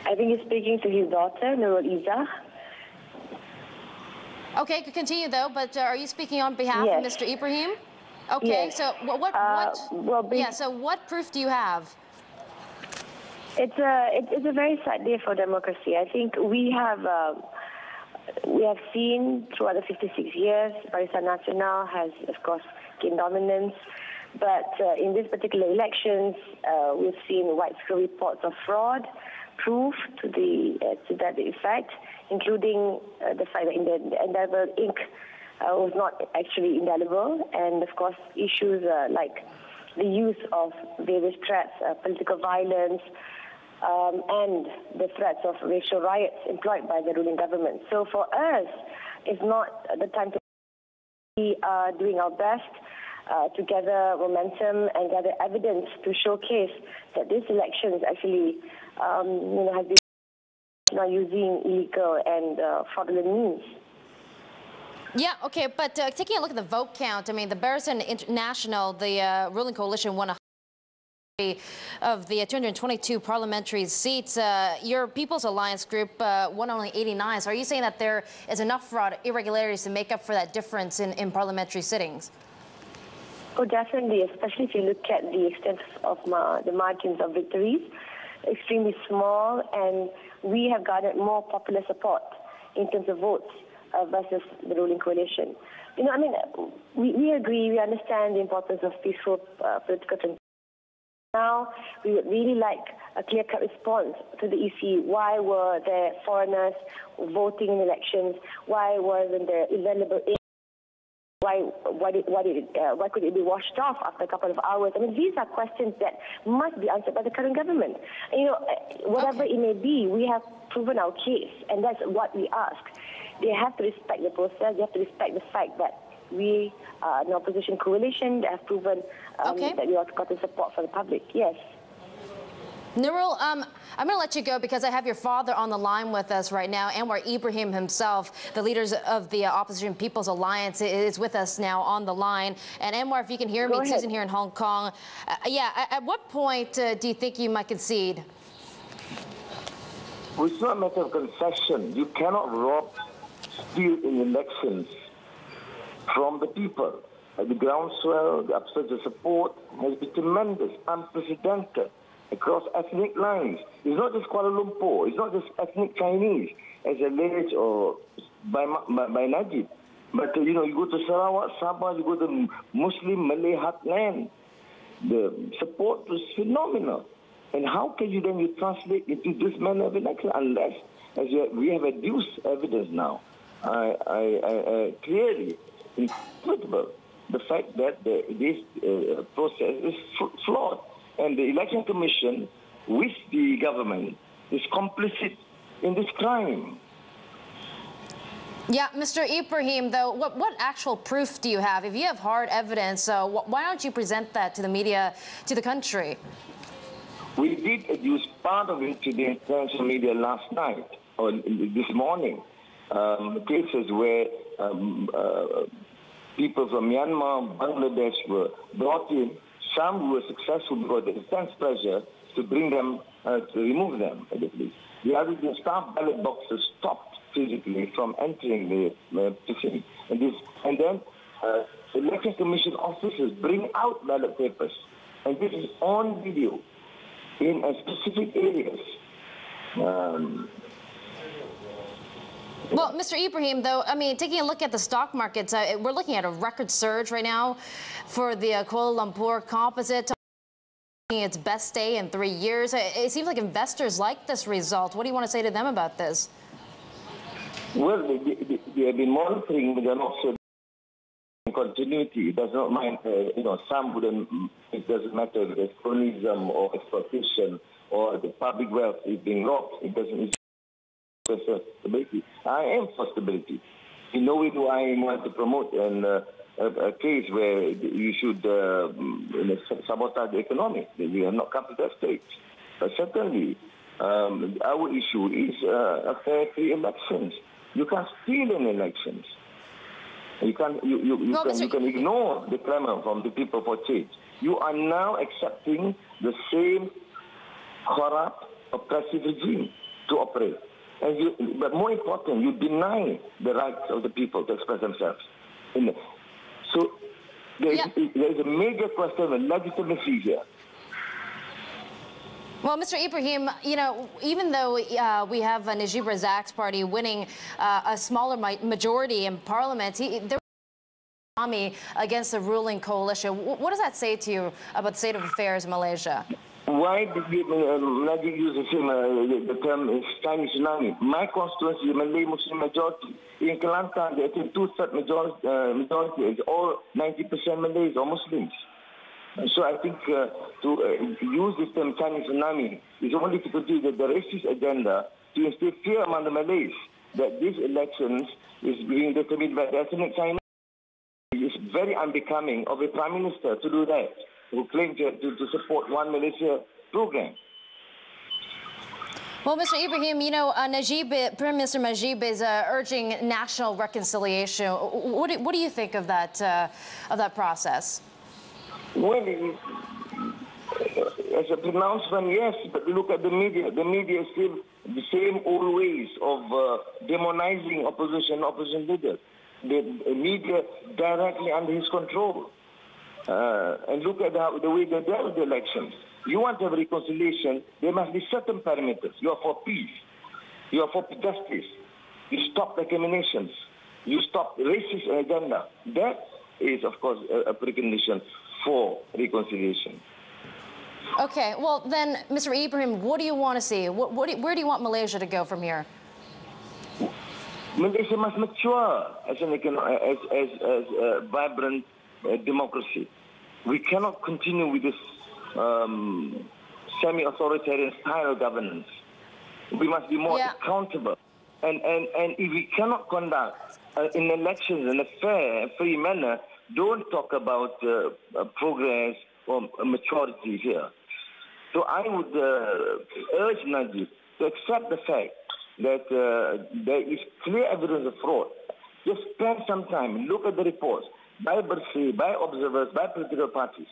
I think he's speaking to his daughter, Nurul Izzah. Okay, continue though, but are you speaking on behalf of Mr. Ibrahim? Okay, yes. so so what proof do you have? It's a very sad day for democracy. I think we have seen throughout the 56 years, Barisan Nasional has, of course, gained dominance. But in this particular elections, we've seen widespread reports of fraud, proof to that effect, including the fact that the indelible ink was not actually indelible, and of course issues like the use of various threats, political violence, and the threats of racial riots employed by the ruling government. So for us, it's not the time to be doing our best to gather momentum and gather evidence to showcase that this election is actually, has been using illegal and fraudulent means. Yeah, okay, but taking a look at the vote count, I mean, the Barisan Nasional, the ruling coalition, won of the 222 parliamentary seats. Your People's Alliance group won only 89. So are you saying that there is enough fraud, irregularities to make up for that difference in parliamentary sittings? Oh, definitely, especially if you look at the extent of the margins of victories, extremely small, and we have garnered more popular support in terms of votes versus the ruling coalition. We agree, we understand the importance of peaceful political transition. Now, we would really like a clear-cut response to the EC. Why were there foreigners voting in elections? Why wasn't there indelible ink? Why could it be washed off after a couple of hours? I mean, these are questions that must be answered by the current government. Whatever it may be, we have proven our case, and that's what we ask. They have to respect the process. They have to respect the fact that we are an opposition coalition that have proven that we have gotten support from the public. Yes. Nurul, I'm going to let you go because I have your father on the line with us right now. Anwar Ibrahim himself, the leaders of the Opposition People's Alliance, is with us now on the line. And Anwar, if you can hear me, it's Susan here in Hong Kong. At what point do you think you might concede? Well, it's not a matter of concession. You cannot steal in elections from the people. The groundswell, the upsurge of support has been tremendous, unprecedented, across ethnic lines. It's not just Kuala Lumpur, it's not just ethnic Chinese, as alleged or by Najib. But, you go to Sarawak, Sabah, you go to Muslim Malay heartland. The support was phenomenal. And how can you then translate into this manner of election unless, as we have adduced evidence now, clearly inevitable the fact that this process is flawed, and the Election Commission, with the government, is complicit in this crime. Yeah, Mr. Ibrahim, though, what actual proof do you have? If you have hard evidence, why don't you present that to the media, to the country? We did use part of it to the international media last night, or this morning. Cases where people from Myanmar, Bangladesh were brought in. Some were successful because the intense pressure to bring them, to remove them at least. The others, the staff ballot boxes stopped physically from entering the precinct. And then Election Commission officers bring out ballot papers. And this is on video in specific areas. Well, Mr. Ibrahim, though, I mean, taking a look at the stock markets, we're looking at a record surge right now for the Kuala Lumpur Composite. Its best day in 3 years. It seems like investors like this result. What do you want to say to them about this? Well, they have been monitoring, but they're not so in continuity. It does not mind, some wouldn't, it doesn't matter if there's cronyism or exploitation or the public wealth is being robbed. It doesn't. Stability. I am for stability. In no way do I want to promote a case where you should sabotage the economy. We have not come to that stage. But certainly, our issue is a fair free elections. You can't steal in elections. You can ignore the clamor from the people for change. You are now accepting the same corrupt, oppressive regime. to operate. But more important, you deny the rights of the people to express themselves. So there is a major question of legitimacy here. Well, Mr. Ibrahim, you know, even though we have Najib Razak's party winning a smaller majority in parliament, there was an army against the ruling coalition. What does that say to you about the state of affairs in Malaysia? Why did Najib use the term Chinese tsunami? My constituency, Malay Muslim majority. In Kelantan, there is two-thirds majority. It's all 90% Malays or Muslims. So I think to use this term Chinese tsunami is only to continue the racist agenda to instill fear among the Malays that these elections is being determined by the ethnic Chinese. It is very unbecoming of a prime minister to do that, who claimed to support One Malaysia program. Well, Mr. Ibrahim, you know, Prime Minister Najib is urging national reconciliation. What do you think of that process? Well, as a pronouncement, yes, but look at the media. The media is still the same old ways of demonizing opposition leaders. The media directly under his control. And look at the way they dealt with the elections. You want to have reconciliation, there must be certain parameters. You are for peace. You are for justice. You stop recriminations. You stop racist agenda. That is, of course, a precondition for reconciliation. Okay, well then, Mr. Ibrahim, what do you want to see? Where do you want Malaysia to go from here? Malaysia must mature as a vibrant democracy. We cannot continue with this semi-authoritarian style of governance. We must be more accountable. And if we cannot conduct in elections in a fair and free manner, don't talk about progress or maturity here. So I would urge Najib to accept the fact that there is clear evidence of fraud. Just spend some time, look at the reports by Bersih, by observers, by political parties.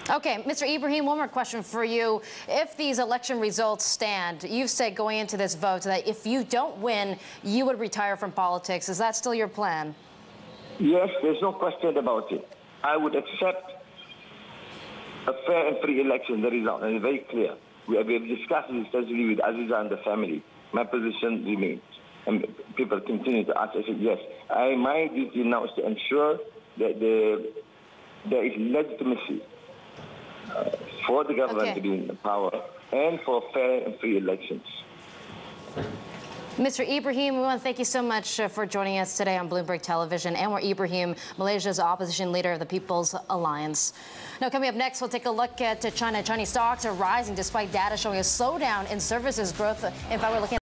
Okay, Mr. Ibrahim, one more question for you. If these election results stand, you've said going into this vote that if you don't win, you would retire from politics. Is that still your plan? Yes, there's no question about it. I would accept a fair and free election, the result, and it's very clear. We have discussed this extensively with Aziza and the family. My position remains. And people continue to ask. I said, yes, my duty now is to ensure that there is legitimacy for the government to be in power and for fair and free elections. Mr. Ibrahim, we want to thank you so much for joining us today on Bloomberg Television. Anwar Ibrahim, Malaysia's opposition leader of the People's Alliance. Now, coming up next, we'll take a look at China. Chinese stocks are rising despite data showing a slowdown in services growth. In fact, we're looking at